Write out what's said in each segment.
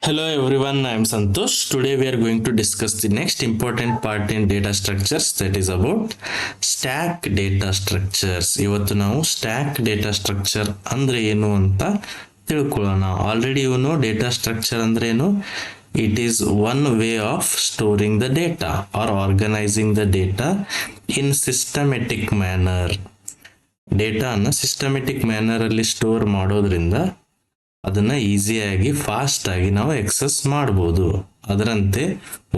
Hello everyone, I am Santosh. Today we are going to discuss the next important part in data structures, that is about stack data structures. ಇವತ್ತು ನಾವು stack data structure ಅಂದ್ರೆ ಏನು ಅಂತ ತಿಳ್ಕೊಳ್ಳೋಣ. Already you know data structure ಅಂದ್ರೆ ಏನು? It is one way of storing the data or organizing the data in systematic manner. ಡೇಟಾನ systematic manner ಅಲ್ಲಿ ಸ್ಟೋರ್ ಮಾಡೋದ್ರಿಂದ ಅದನ್ನ ಈಸಿಯಾಗಿ ಫಾಸ್ಟ್ ಆಗಿ ನಾವು ಎಕ್ಸೆಸ್ ಮಾಡಬಹುದು. ಅದರಂತೆ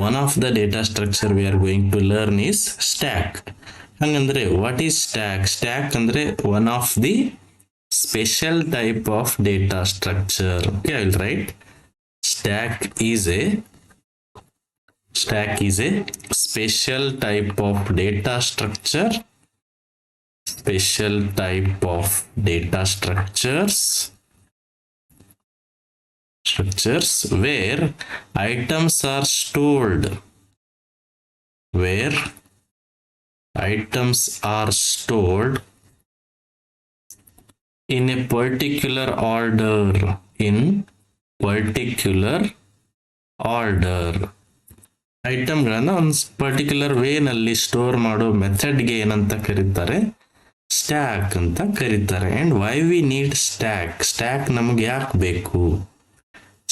one of the data structure we are going to learn is stack. ಹಂಗಂದ್ರೆ ವಾಟ್ ಈಸ್ ಸ್ಟ್ಯಾಕ್? ಸ್ಟ್ಯಾಕ್ ಅಂದ್ರೆ one of the special type of data structure. Okay, I will write stack is a special type of data structure. Special type of data structures where items are stored in a particular order. ಐಟಮ್ಗಳನ್ನ ಒಂದು particular way ನಲ್ಲಿ store ಮಾಡೋ ಮೆಥಡ್ಗೆ ಏನಂತ ಕರೀತಾರೆ? Stack ಅಂತ ಕರೀತಾರೆ. And why we need stack ನಮ್ಗೆ ಯಾಕೆ ಬೇಕು?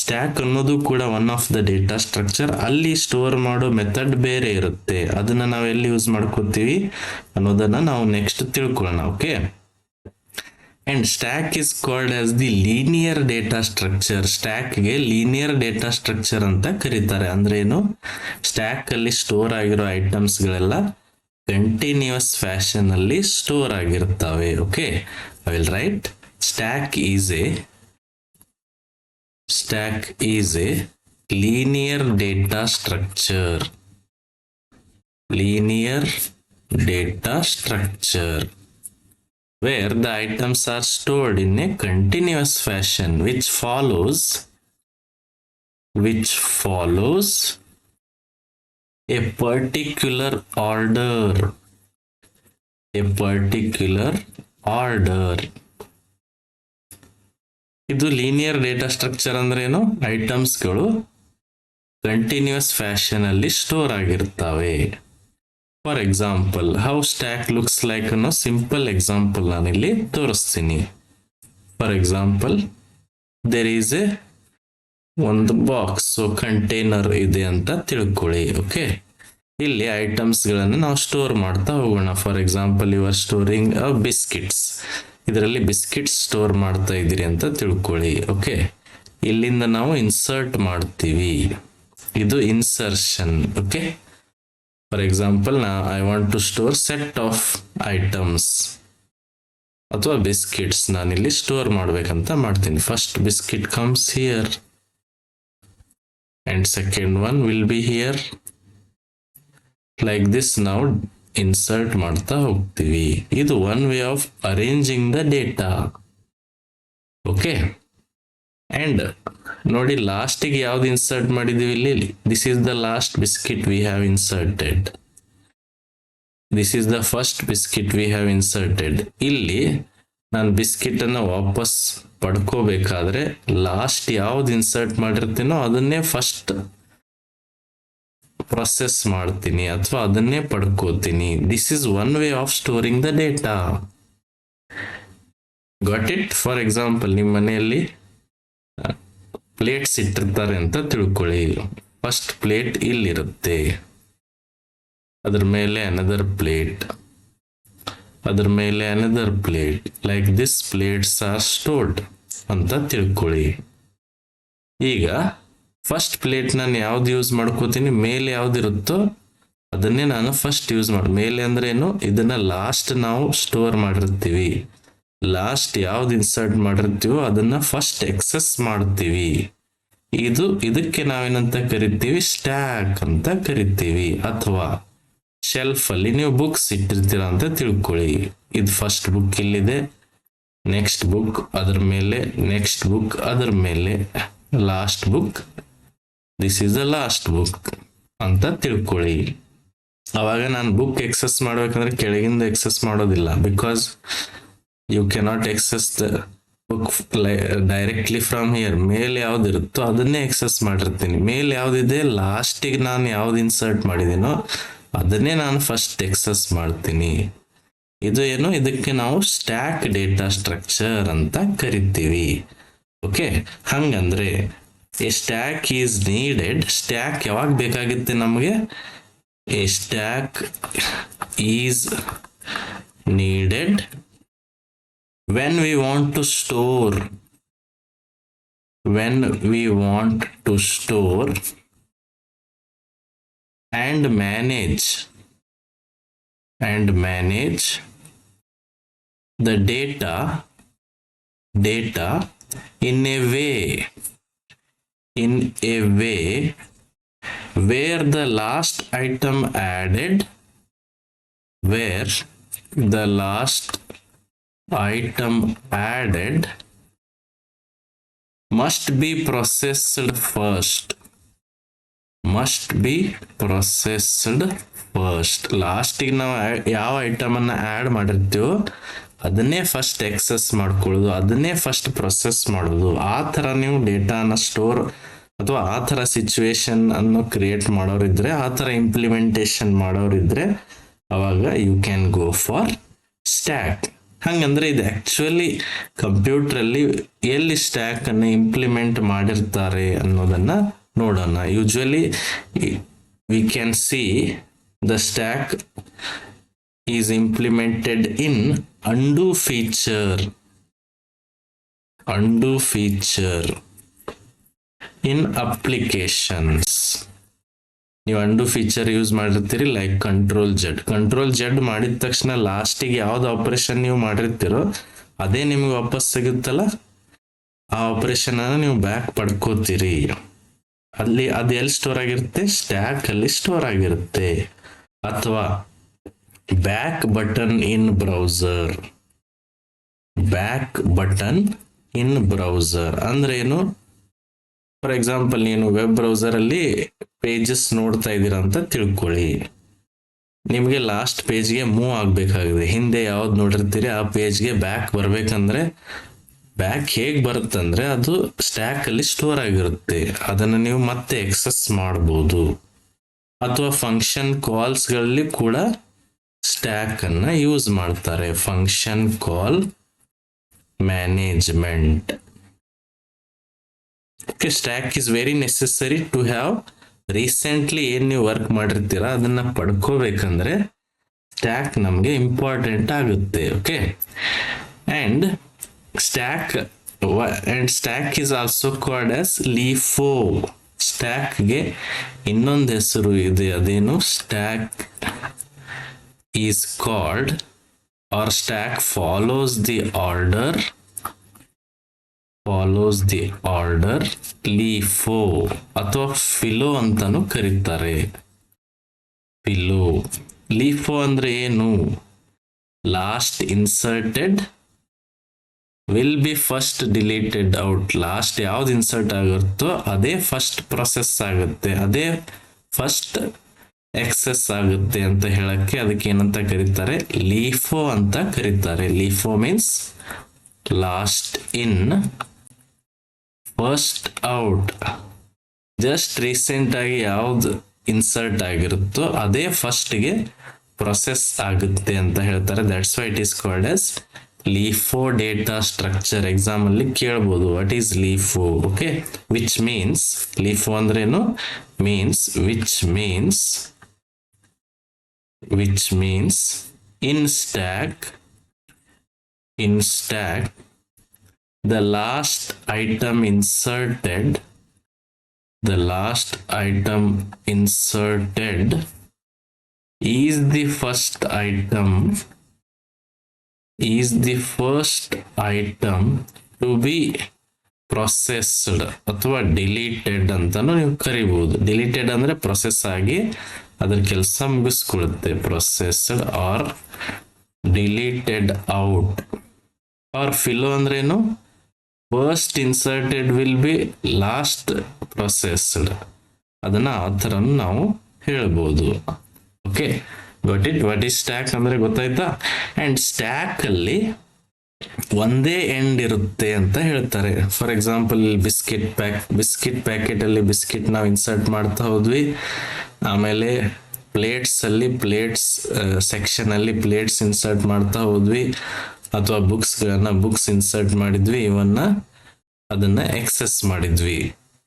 ಸ್ಟ್ಯಾಕ್ ಅನ್ನೋದು ಕೂಡ one of the data structure. ಅಲ್ಲಿ ಸ್ಟೋರ್ ಮಾಡೋ ಮೆಥಡ್ ಬೇರೆ ಇರುತ್ತೆ. ಅದನ್ನ ನಾವು ಎಲ್ಲಿ ಯೂಸ್ ಮಾಡ್ಕೋತೀವಿ ಅನ್ನೋದನ್ನ ನಾವು ನೆಕ್ಸ್ಟ್ ತಿಳ್ಕೊಳ್ಳೋಣ. Okay, and stack is called as the linear data structure. ಸ್ಟ್ಯಾಕ್ಗೆ ಲೀನಿಯರ್ ಡೇಟಾ ಸ್ಟ್ರಕ್ಚರ್ ಅಂತ ಕರೀತಾರೆ. ಅಂದ್ರೆ ಏನು? ಸ್ಟ್ಯಾಕ್ ಅಲ್ಲಿ ಸ್ಟೋರ್ ಆಗಿರೋ ಐಟಮ್ಸ್ಗಳೆಲ್ಲ ಕಂಟಿನ್ಯೂಸ್ ಫ್ಯಾಷನ್ ಅಲ್ಲಿ ಸ್ಟೋರ್ ಆಗಿರ್ತವೆ. Okay, I will write stack is a linear data structure where the items are stored in a continuous fashion which follows a particular order. ಇದು ಲೀನಿಯರ್ ಡೇಟಾ ಸ್ಟ್ರಕ್ಚರ್ ಅಂದ್ರೆ ಏನು? ಐಟಮ್ಸ್ಗಳು continuous fashion ಅಲ್ಲಿ store ಆಗಿರ್ತವೆ. For example, how stack looks like ಅನ್ನೋ simple example ನಾನಿಲ್ಲಿ ತೋರಿಸ್ತೀನಿ. For example, there is ಒಂದು box container ಇದೆ ಅಂತ ತಿಳ್ಕೊಳ್ಳಿ. ಓಕೆ, ಇಲ್ಲಿ ಐಟಮ್ಸ್ ಗಳನ್ನ ನಾವು ಸ್ಟೋರ್ ಮಾಡ್ತಾ ಹೋಗೋಣ. For example, you are storing biscuits. ಇದರಲ್ಲಿ ಬಿಸ್ಕಿಟ್ಸ್ ಸ್ಟೋರ್ ಮಾಡ್ತಾ ಇದ್ದೀರಿ ಅಂತ ತಿಳ್ಕೊಳ್ಳಿ. ಓಕೆ, ಇಲ್ಲಿಂದ ನಾವು ಇನ್ಸರ್ಟ್ ಮಾಡ್ತೀವಿ. ಇದು insertion. Okay, for example, I want to store set of items ಅಥವಾ ಬಿಸ್ಕಿಟ್ಸ್ ನಾನಿಲ್ಲಿ ಸ್ಟೋರ್ ಮಾಡ್ಬೇಕಂತ ಮಾಡ್ತೀನಿ. First biscuit comes here and second one will be here. Like this ನಾವು ಇನ್ಸರ್ಟ್ ಮಾಡ್ತಾ ಹೋಗ್ತೀವಿ. ಇದು one way of arranging the data. Okay, and ನೋಡಿ ಲಾಸ್ಟಿಗೆ ಯಾವ್ದು ಇನ್ಸರ್ಟ್ ಮಾಡಿದೀವಿ ಇಲ್ಲಿ? This is the last biscuit we have inserted. This is the first biscuit we have inserted. ಇಲ್ಲಿ ನಾನು ಬಿಸ್ಕಿಟ್ ಅನ್ನ ವಾಪಸ್ ಪಡ್ಕೋಬೇಕಾದ್ರೆ ಲಾಸ್ಟ್ ಯಾವ್ದು ಇನ್ಸರ್ಟ್ ಮಾಡಿರ್ತೀನೋ ಅದನ್ನೇ ಫಸ್ಟ್ ಪ್ರೊಸೆಸ್ ಮಾಡ್ತೀನಿ ಅಥವಾ ಅದನ್ನೇ ಪಡ್ಕೋತೀನಿ. This is one way of storing the data. Got it? For example, ನಿಮ್ಮ ಮನೆಯಲ್ಲಿ ಪ್ಲೇಟ್ಸ್ ಇಟ್ಟಿರ್ತಾರೆ ಅಂತ ತಿಳ್ಕೊಳ್ಳಿ. ಫಸ್ಟ್ ಪ್ಲೇಟ್ ಇಲ್ಲಿರುತ್ತೆ, ಅದ್ರ ಮೇಲೆ ಅನದರ್ ಪ್ಲೇಟ್, ಅದ್ರ ಮೇಲೆ another plate. Like this plates are stored ಅಂತ ತಿಳ್ಕೊಳ್ಳಿ. ಈಗ ಫಸ್ಟ್ ಪ್ಲೇಟ್ ನಾನು ಯಾವ್ದು ಯೂಸ್ ಮಾಡ್ಕೋತೀನಿ? ಮೇಲೆ ಯಾವ್ದಿರುತ್ತೋ ಅದನ್ನೇ ನಾನು ಫಸ್ಟ್ ಯೂಸ್ ಮೇಲೆ ಅಂದ್ರೆ ಏನು? ಇದನ್ನ ಲಾಸ್ಟ್ ನಾವು ಸ್ಟೋರ್ ಮಾಡಿರ್ತೀವಿ. ಲಾಸ್ಟ್ ಯಾವ್ದು ಇನ್ಸರ್ಟ್ ಮಾಡಿರ್ತೀವೋ ಅದನ್ನ ಫಸ್ಟ್ ಎಕ್ಸೆಸ್ ಮಾಡ್ತೀವಿ. ಇದಕ್ಕೆ ನಾವೇನಂತ ಕರಿತೀವಿ? ಸ್ಟ್ಯಾಕ್ ಅಂತ ಕರಿತೀವಿ. ಅಥವಾ ಶೆಲ್ಫ್ ಅಲ್ಲಿ ನೀವು ಬುಕ್ಸ್ ಇಟ್ಟಿರ್ತೀರ ಅಂತ ತಿಳ್ಕೊಳ್ಳಿ. ಇದು ಫಸ್ಟ್ ಬುಕ್ ಇಲ್ಲಿದೆ, ನೆಕ್ಸ್ಟ್ ಬುಕ್ ಅದ್ರ ಮೇಲೆ, ನೆಕ್ಸ್ಟ್ ಬುಕ್ ಅದ್ರ ಮೇಲೆ, last book, this is the last book ಅಂತ ತಿಳ್ಕೊಳ್ಳಿ. ಅವಾಗ ನಾನು ಬುಕ್ ಎಕ್ಸೆಸ್ ಮಾಡ್ಬೇಕಂದ್ರೆ ಕೆಳಗಿಂದ ಎಕ್ಸೆಸ್ ಮಾಡೋದಿಲ್ಲ. Because you cannot access the directly from here ಮೇಲೆ ಯಾವ್ದಿರುತ್ತೋ ಅದನ್ನೇ ಎಕ್ಸೆಸ್ ಮಾಡಿರ್ತೀನಿ. ಮೇಲೆ ಯಾವ್ದಿದೆ ಲಾಸ್ಟಿಗೆ ನಾನು ಯಾವ್ದು ಇನ್ಸರ್ಟ್ ಮಾಡಿದ್ದೀನೋ ಅದನ್ನೇ ನಾನು ಫಸ್ಟ್ ಎಕ್ಸೆಸ್ ಮಾಡ್ತೀನಿ. ಇದು ಏನು, ಇದಕ್ಕೆ ನಾವು ಸ್ಟ್ಯಾಕ್ ಡೇಟಾ ಸ್ಟ್ರಕ್ಚರ್ ಅಂತ ಕರಿತೀವಿ. ಓಕೆ, ಹಂಗಂದ್ರೆ A stack is needed. Stack ಯಾವಾಗ ಬೇಕಾಗುತ್ತೆ ನಮಗೆ? A stack is needed when we want to store and manage the data in a way where the last item added must be processed first. ಲಾಸ್ಟಿಗೆ ನಾವು ಯಾವ item ಅನ್ನ add ಮಾಡಿರ್ತೀವೋ ಅದನ್ನೇ first excess ಮಾಡ್ಕೊಳ್ಳೋದು, ಅದನ್ನೇ ಫಸ್ಟ್ ಪ್ರೊಸೆಸ್ ಮಾಡೋದು. ಆ ಥರ ನೀವು ಡೇಟಾನ ಸ್ಟೋರ್ ಅಥವಾ ಆ ಥರ ಸಿಚುವೇಶನ್ ಅನ್ನು ಕ್ರಿಯೇಟ್ ಮಾಡೋರಿದ್ರೆ, ಆ ಥರ ಇಂಪ್ಲಿಮೆಂಟೇಷನ್ ಮಾಡೋರಿದ್ರೆ ಅವಾಗ you can go for stack. ಹಂಗಂದ್ರೆ ಇದು ಆಕ್ಚುಲಿ ಕಂಪ್ಯೂಟರಲ್ಲಿ ಎಲ್ಲಿ ಸ್ಟ್ಯಾಕ್ ಅನ್ನು ಇಂಪ್ಲಿಮೆಂಟ್ ಮಾಡಿರ್ತಾರೆ ಅನ್ನೋದನ್ನ ನೋಡೋಣ. Usually we can see the stack is implemented in undo feature in applications. ನೀವು ಅಂಡು ಫೀಚರ್ ಯೂಸ್ ಮಾಡಿರ್ತೀರಿ, ಲೈಕ್ ಕಂಟ್ರೋಲ್ ಜೆಡ್ ಮಾಡಿದ ತಕ್ಷಣ ಲಾಸ್ಟಿಗೆ ಯಾವ್ದು ಆಪರೇಷನ್ ನೀವು ಮಾಡಿರ್ತೀರೋ ಅದೇ ನಿಮ್ಗೆ ವಾಪಸ್ ಸಿಗುತ್ತಲ್ಲ, ಆ ಆಪರೇಷನ್ ಅನ್ನ ನೀವು ಬ್ಯಾಕ್ ಪಡ್ಕೋತೀರಿ. ಅಲ್ಲಿ ಅದು ಎಲ್ಲಿ ಸ್ಟೋರ್ ಆಗಿರುತ್ತೆ? ಸ್ಟ್ಯಾಕ್ ಅಲ್ಲಿ ಸ್ಟೋರ್ ಆಗಿರುತ್ತೆ. ಅಥವಾ ಬ್ಯಾಕ್ ಬಟನ್ ಇನ್ ಬ್ರೌಸರ್ ಅಂದ್ರೆ ಏನು? ಫಾರ್ ಎಕ್ಸಾಂಪಲ್, ನೀನು ವೆಬ್ ಬ್ರೌಸರ್ ಅಲ್ಲಿ ಪೇಜಸ್ ನೋಡ್ತಾ ಇದ್ದೀರಾ ಅಂತ ತಿಳ್ಕೊಳ್ಳಿ. ನಿಮಗೆ ಲಾಸ್ಟ್ ಪೇಜ್ಗೆ ಮೂವ್ ಆಗ್ಬೇಕಾಗಿದೆ. ಹಿಂದೆ ಯಾವ್ದು ನೋಡಿರ್ತೀರಿ ಆ ಪೇಜ್ಗೆ ಬ್ಯಾಕ್ ಬರ್ಬೇಕಂದ್ರೆ ಬ್ಯಾಕ್ ಹೇಗ್ ಬರುತ್ತಂದ್ರೆ ಅದು ಸ್ಟ್ಯಾಕ್ ಅಲ್ಲಿ ಸ್ಟೋರ್ ಆಗಿರುತ್ತೆ. ಅದನ್ನ ನೀವು ಮತ್ತೆ ಎಕ್ಸೆಸ್ ಮಾಡಬಹುದು. ಅಥವಾ ಫಂಕ್ಷನ್ ಕಾಲ್ಸ್ ಗಳಲ್ಲಿ ಕೂಡ ಸ್ಟ್ಯಾಕ್ ಅನ್ನ ಯೂಸ್ ಮಾಡ್ತಾರೆ. Function call management. Okay, stack is very necessary to have. Recently ಏನ್ ನೀವು ವರ್ಕ್ ಮಾಡಿರ್ತೀರಾ ಅದನ್ನ ಪಡ್ಕೋಬೇಕಂದ್ರೆ ಸ್ಟ್ಯಾಕ್ ನಮ್ಗೆ ಇಂಪಾರ್ಟೆಂಟ್ ಆಗುತ್ತೆ. Okay, and stack is also called as LIFO. ಸ್ಟ್ಯಾಕ್ಗೆ ಇನ್ನೊಂದು ಹೆಸರು ಇದೆ, ಅದೇನು? Stack is called or stack follows the order LIFO ಅಥವಾ ಫಿಲೋ ಅಂತಾನು ಕರೀತಾರೆ. ಲೀಫೋ ಅಂದ್ರೆ ಏನು? Last inserted will be first deleted out. Last ಯಾವ್ದು ಇನ್ಸರ್ಟ್ ಆಗುತ್ತೋ ಅದೇ ಫಸ್ಟ್ ಪ್ರೊಸೆಸ್ ಆಗುತ್ತೆ, ಅದೇ ಫಸ್ಟ್ ಎಕ್ಸೆಸ್ ಆಗುತ್ತೆ ಅಂತ ಹೇಳಕ್ಕೆ ಅದಕ್ಕೆ ಏನಂತ ಕರೀತಾರೆ? ಲೀಫೋ ಅಂತ ಕರೀತಾರೆ. ಲೀಫೋ means lost in first out. Just recent ಆಗಿ ಯಾವ್ದು ಇನ್ಸರ್ಟ್ ಆಗಿರುತ್ತೋ ಅದೇ ಫಸ್ಟ್ಗೆ ಪ್ರೊಸೆಸ್ ಆಗುತ್ತೆ ಅಂತ ಹೇಳ್ತಾರೆ. That's why it is called as LIFO data structure. Exam ಅಲ್ಲಿ ಕೇಳ್ಬೋದು, what is LIFO? Okay, which means, LIFO ಅಂದ್ರೇನು? Means which means in stack the last item inserted is the first item to be processed ಅಥವಾ deleted ಅಂತಾನು ನೀವು ಕರಿಬಹುದು. Deleted ಅಂದ್ರೆ process ಆಗಿ ಅದ್ರ ಕೆಲಸ ಮುಗಿಸ್ಕೊಳ್ಳುತ್ತೆ. Processed or deleted out. Or FILO ಅಂದ್ರೇನು? First inserted will be last processed. ಅದನ್ನ ಆ ಥರ ನಾವು ಹೇಳ್ಬೋದು. ಓಕೆ, ವಾಟ್ ಈಸ್ ಸ್ಟ್ಯಾಕ್ ಅಂದ್ರೆ ಗೊತ್ತಾಯ್ತಾ? ಅಂಡ್ ಸ್ಟ್ಯಾಕ್ ಅಲ್ಲಿ ಒಂದೇ ಎಂಡ್ ಇರುತ್ತೆ ಅಂತ ಹೇಳ್ತಾರೆ. ಫಾರ್ ಎಕ್ಸಾಂಪಲ್ ಬಿಸ್ಕಿಟ್ ಪ್ಯಾಕೆಟ್ ಅಲ್ಲಿ ಬಿಸ್ಕಿಟ್ ನಾವು ಇನ್ಸರ್ಟ್ ಮಾಡ್ತಾ ಹೋದ್ವಿ, ಆಮೇಲೆ ಪ್ಲೇಟ್ಸ್ ಸೆಕ್ಷನ್ ಅಲ್ಲಿ ಪ್ಲೇಟ್ಸ್ ಇನ್ಸರ್ಟ್ ಮಾಡ್ತಾ ಹೋದ್ವಿ, ಅಥವಾ ಬುಕ್ಸ್ ಇನ್ಸರ್ಟ್ ಮಾಡಿದ್ವಿ, ಅದನ್ನ ಎಕ್ಸೆಸ್ ಮಾಡಿದ್ವಿ.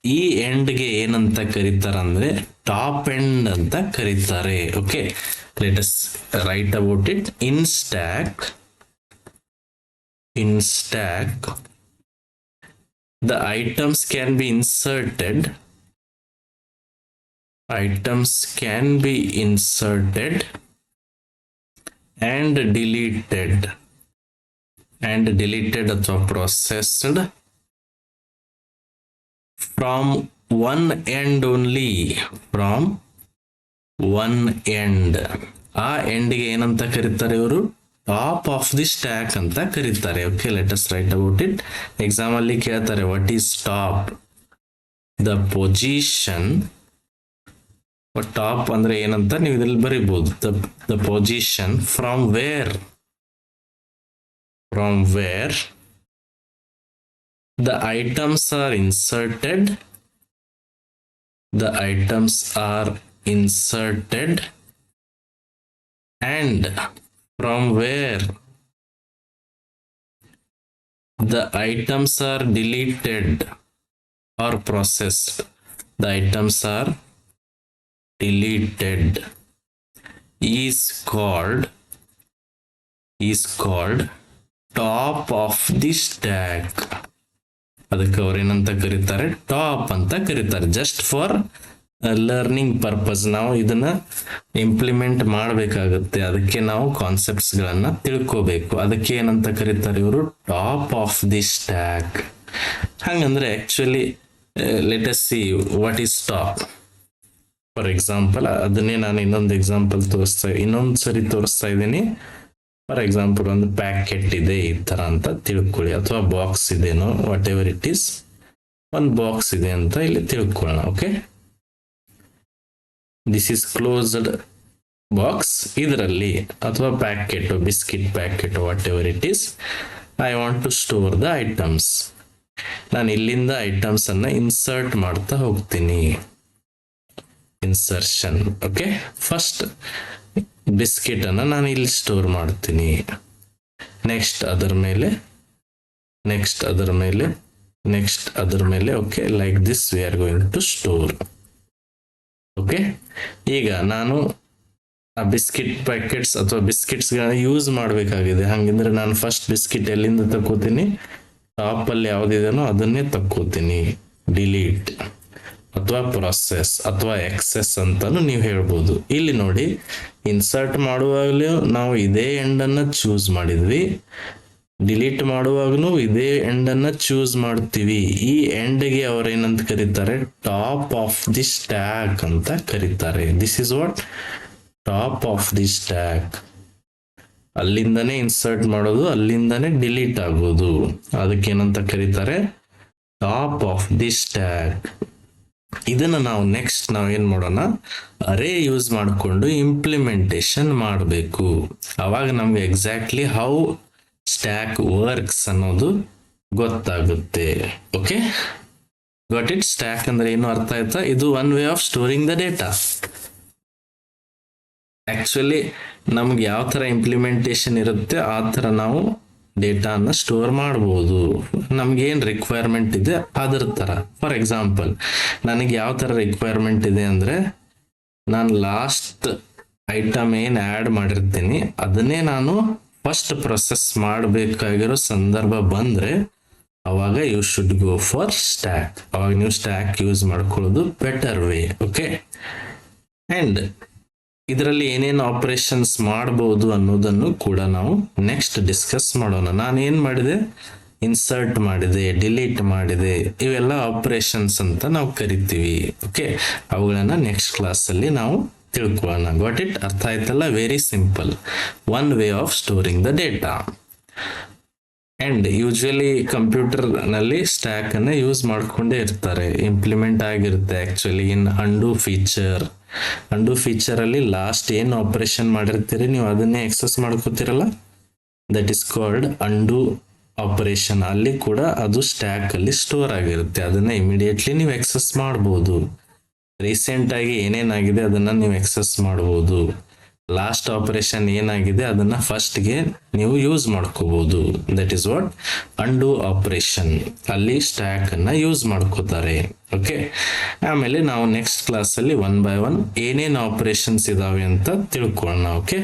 ಈ ಎಂಡ್ಗೆ ಏನಂತ ಕರೀತಾರೆ ಅಂದ್ರೆ ಟಾಪ್ ಎಂಡ್ ಅಂತ ಕರೀತಾರೆ. Okay, let us write about it. In stack the items can be inserted and deleted ಅಥವಾ processed from one end only. ಆ ಎಂಡ್ಗೆ ಏನಂತ ಕರೀತಾರೆ ಇವರು? ಟಾಪ್ ಆಫ್ ದಿ ಸ್ಟ್ಯಾಕ್ ಅಂತ ಕರೀತಾರೆ. Okay, let us write about it. Exam ಅಲ್ಲಿ ಕೇಳ್ತಾರೆ, what is top? The position. Top ಅಂದ್ರೆ ಏನಂತ ನೀವು ಇದ್ರಲ್ಲಿ ಬರೀಬಹುದು. The position from where the items are inserted and from where the items are deleted or processed. The items are deleted is called top of the stack. ಅದಕ್ಕೆ ಅವ್ರು ಏನಂತ ಕರೀತಾರೆ? Top ಅಂತ ಕರೀತಾರೆ. ಜಸ್ಟ್ ಫಾರ್ ಲರ್ನಿಂಗ್ ಪರ್ಪಸ್ ನಾವು ಇದನ್ನ implement ಮಾಡಬೇಕಾಗುತ್ತೆ, ಅದಕ್ಕೆ ನಾವು ಕಾನ್ಸೆಪ್ಟ್ಸ್ ಗಳನ್ನ ತಿಳ್ಕೋಬೇಕು. ಅದಕ್ಕೆ ಏನಂತ ಕರೀತಾರೆ ಇವರು? Top of the stack. ಹಂಗಂದ್ರೆ actually let us see what is top. For example ಅದನ್ನೇ ನಾನು ಇನ್ನೊಂದು ಸರಿ ತೋರಿಸ್ತಾ ಇದ್ದೀನಿ. ಫಾರ್ ಎಕ್ಸಾಂಪಲ್ ಒಂದು ಪ್ಯಾಕೆಟ್ ಇದೆ ಈ ತರ ಅಂತ ತಿಳ್ಕೊಳ್ಳಿ, ಅಥವಾ ಬಾಕ್ಸ್ ಇದೆನೋ, ವಾಟ್ ಎವರ್ ಇಟ್ ಈಸ್, ಒಂದು ಬಾಕ್ಸ್ ಇದೆ ಅಂತ ಇಲ್ಲಿ ತಿಳ್ಕೊಳ್ಳೋಣ. Okay, this is closed box. ಇದರಲ್ಲಿ ಅಥವಾ packet, biscuit packet, whatever it is, I want to store the items. ನಾನು ಇಲ್ಲಿಂದ ಐಟಮ್ಸ್ ಅನ್ನ ಇನ್ಸರ್ಟ್ ಮಾಡ್ತಾ ಹೋಗ್ತೀನಿ. ಇನ್ಸರ್ಷನ್. ಓಕೆ, ಫಸ್ಟ್ ಬಿಸ್ಕಿಟ್ ಅನ್ನ ನಾನು ಇಲ್ಲಿ ಸ್ಟೋರ್ ಮಾಡ್ತೀನಿ. ನೆಕ್ಸ್ಟ್ ಅದರ ಮೇಲೆ okay, like this we are going to store. Okay, ಈಗ ನಾನು ಆ ಬಿಸ್ಕಿಟ್ ಪ್ಯಾಕೆಟ್ಸ್ ಅಥವಾ ಬಿಸ್ಕಿಟ್ಸ್ ಗಳನ್ನ ಯೂಸ್ ಮಾಡಬೇಕಾಗಿದೆ. ಹಂಗಂದ್ರೆ ನಾನು ಫಸ್ಟ್ ಬಿಸ್ಕಿಟ್ ಎಲ್ಲಿಂದ ತಕ್ಕೋತೀನಿ? ಟಾಪ್ ಅಲ್ಲಿ ಯಾವ್ದಿದೆನೋ ಅದನ್ನೇ ತಕ್ಕೋತೀನಿ. ಡಿಲೀಟ್ ಅಥವಾ ಪ್ರೊಸೆಸ್ ಅಥವಾ ಎಕ್ಸೆಸ್ ಅಂತಾನು ನೀವು ಹೇಳ್ಬೋದು. ಇಲ್ಲಿ ನೋಡಿ, ಇನ್ಸರ್ಟ್ ಮಾಡುವಾಗಲೂ ನಾವು ಇದೇ ಎಂಡ್ ಅನ್ನ ಚೂಸ್ ಮಾಡಿದ್ವಿ, ಡಿಲೀಟ್ ಮಾಡುವಾಗಲೂ ಇದೇ ಎಂಡ್ ಅನ್ನ ಚೂಸ್ ಮಾಡ್ತೀವಿ. ಈ ಎಂಡ್ಗೆ ಅವ್ರು ಏನಂತ ಕರೀತಾರೆ? ಟಾಪ್ ಆಫ್ ದಿ ಸ್ಟ್ಯಾಕ್ ಅಂತ ಕರೀತಾರೆ. This is what top of the stack. ಅಲ್ಲಿಂದನೇ ಇನ್ಸರ್ಟ್ ಮಾಡೋದು, ಅಲ್ಲಿಂದನೇ ಡಿಲೀಟ್ ಆಗೋದು, ಅದಕ್ಕೇನಂತ ಕರೀತಾರೆ? Top of the stack. ಇದನ್ನ ನಾವು ನೆಕ್ಸ್ಟ್ ಏನ್ ಮಾಡೋಣ? ಅರೇ ಯೂಸ್ ಮಾಡಿಕೊಂಡು ಇಂಪ್ಲಿಮೆಂಟೇಶನ್ ಮಾಡಬೇಕು. ಅವಾಗ ನಮ್ಗೆ ಎಕ್ಸಾಕ್ಟ್ಲಿ ಹೌ ಸ್ಟ್ಯಾಕ್ ವರ್ಕ್ಸ್ ಅನ್ನೋದು ಗೊತ್ತಾಗುತ್ತೆ. Okay, got it? ಸ್ಟ್ಯಾಕ್ ಅಂದ್ರೆ ಏನು ಅರ್ಥ ಆಯ್ತಾ? ಇದು one way of storing the data. Actually ನಮ್ಗೆ ಯಾವ ತರ ಇಂಪ್ಲಿಮೆಂಟೇಶನ್ ಇರುತ್ತೆ ಆ ತರ ನಾವು ಡೇಟಾನ ಸ್ಟೋರ್ ಮಾಡಬಹುದು. ನಮ್ಗೆ ಏನ್ ರಿಕ್ವೈರ್ಮೆಂಟ್ ಇದೆ ಅದರ ತರ. ಫಾರ್ ಎಕ್ಸಾಂಪಲ್ ನನಗೆ ಯಾವ ತರ ರಿಕ್ವೈರ್ಮೆಂಟ್ ಇದೆ ಅಂದ್ರೆ, ನಾನು ಲಾಸ್ಟ್ ಐಟಮ್ ಏನ್ ಆಡ್ ಮಾಡಿರ್ತೀನಿ ಅದನ್ನೇ ನಾನು ಫಸ್ಟ್ ಪ್ರೊಸೆಸ್ ಮಾಡಬೇಕಾಗಿರೋ ಸಂದರ್ಭ ಬಂದ್ರೆ ಅವಾಗ you should go for stack. ಅವಾಗ ನೀವು ಸ್ಟ್ಯಾಕ್ ಯೂಸ್ ಮಾಡ್ಕೊಳ್ಳೋದು ಬೆಟರ್ ವೇ. ಓಕೆ, ಅಂಡ್ ಇದರಲ್ಲಿ ಏನೇನು ಆಪರೇಷನ್ಸ್ ಮಾಡಬಹುದು ಅನ್ನೋದನ್ನು ಕೂಡ ನಾವು ನೆಕ್ಸ್ಟ್ ಡಿಸ್ಕಸ್ ಮಾಡೋಣ. ನಾನು ಏನ್ ಮಾಡಿದೆ? ಇನ್ಸರ್ಟ್ ಮಾಡಿದೆ, ಡಿಲೀಟ್ ಮಾಡಿದೆ, ಇವೆಲ್ಲ ಆಪರೇಷನ್ಸ್ ಅಂತ ನಾವು ಕರಿತೀವಿ. ಓಕೆ, ಅವುಗಳನ್ನ ನೆಕ್ಸ್ಟ್ ಕ್ಲಾಸ್ ಅಲ್ಲಿ ನಾವು ತಿಳ್ಕೊಳ್ಳೋಣ. Got it? ಅರ್ಥ ಆಯ್ತಲ್ಲ? Very simple, one way of storing the data. And usually computer ನಲ್ಲಿ ಸ್ಟ್ಯಾಕ್ ಅನ್ನ ಯೂಸ್ ಮಾಡ್ಕೊಂಡೇ ಇರ್ತಾರೆ, ಇಂಪ್ಲಿಮೆಂಟ್ ಆಗಿರುತ್ತೆ. ಆಕ್ಚುಲಿ ಇನ್ ಅಂಡು ಫೀಚರ್ ಅಲ್ಲಿ ಲಾಸ್ಟ್ ಏನು ಆಪರೇಷನ್ ಮಾಡಿರ್ತೀರಿ ನೀವು ಅದನ್ನೇ ಎಕ್ಸೆಸ್ ಮಾಡ್ಕೋತಿರಲ್ಲ, that is called undo operation. ಅಲ್ಲಿ ಕೂಡ ಅದು ಸ್ಟ್ಯಾಕ್ ಅಲ್ಲಿ ಸ್ಟೋರ್ ಆಗಿರುತ್ತೆ, ಅದನ್ನ ಇಮಿಡಿಯೇಟ್ಲಿ ನೀವು ಎಕ್ಸೆಸ್ ಮಾಡ್ಬೋದು. ರೀಸೆಂಟ್ ಆಗಿ ಏನೇನಾಗಿದೆ ಅದನ್ನ ನೀವು ಎಕ್ಸೆಸ್ ಮಾಡ್ಬೋದು. ಲಾಸ್ಟ್ ಆಪರೇಷನ್ ಏನಾಗಿದೆ ಅದನ್ನ ಫಸ್ಟ್ಗೆ ನೀವು ಯೂಸ್ ಮಾಡ್ಕೋಬಹುದು. That is what undo operation. ಅಲ್ಲಿ ಸ್ಟ್ಯಾಕ್ ಅನ್ನ ಯೂಸ್ ಮಾಡ್ಕೋತಾರೆ. ಓಕೆ, ಆಮೇಲೆ ನಾವು ನೆಕ್ಸ್ಟ್ ಕ್ಲಾಸ್ ಅಲ್ಲಿ 1 by 1 ಏನೇನು ಆಪರೇಷನ್ಸ್ ಇದಾವೆ ಅಂತ ತಿಳ್ಕೊಳ್ಳೋಣ. Okay,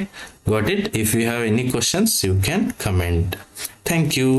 got it? If you have any questions you can comment. Thank you.